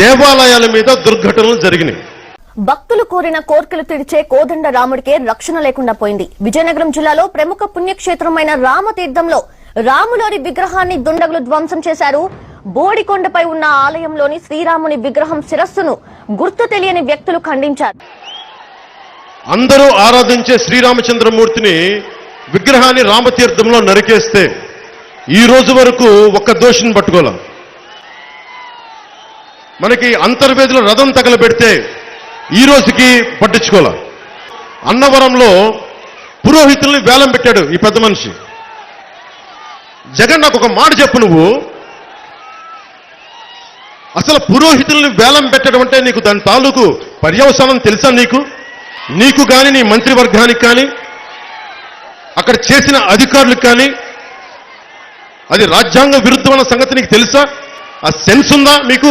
దేవాలయాల మీద దుర్ఘటనలు జరిగినాయి. భక్తులు కోరిన కోర్కెలు తీర్చే కోదండ రాముడికే రక్షణ లేకుండా పోయింది. విజయనగరం జిల్లాలో ప్రముఖ పుణ్యక్షేత్రమైన రామతీర్థంలో రాములోని విగ్రహాన్ని దుండగులు ధ్వంసం చేశారు. బోడికొండపై ఉన్న ఆలయంలోని శ్రీరాముని విగ్రహం శిరస్సును గుర్తు తెలియని వ్యక్తులు ఖండించారు. అందరూ ఆరాధించే శ్రీరామచంద్రమూర్తిని విగ్రహాన్ని రామతీర్థంలో నరికేస్తే ఈ రోజు వరకు ఒక్క దోషిని పట్టుకోలేం. మనకి అంతర్వేదిలో రథం తగలబెడితే ఈ రోజుకి పట్టించుకోలేం. అన్నవరంలో పురోహితుల్ని వేలం పెట్టాడు ఈ పెద్ద మనిషి. జగన్ నాకు ఒక మాట చెప్పు, నువ్వు అసలు పురోహితుల్ని వేలం పెట్టడం అంటే నీకు దాని తాలూకు పర్యవసానం తెలుసా? నీకు కానీ నీ మంత్రివర్గానికి కానీ అక్కడ చేసిన అధికారులకు కానీ అది రాజ్యాంగ విరుద్ధమైన సంగతి నీకు తెలుసా? ఆ సెన్స్ ఉందా మీకు?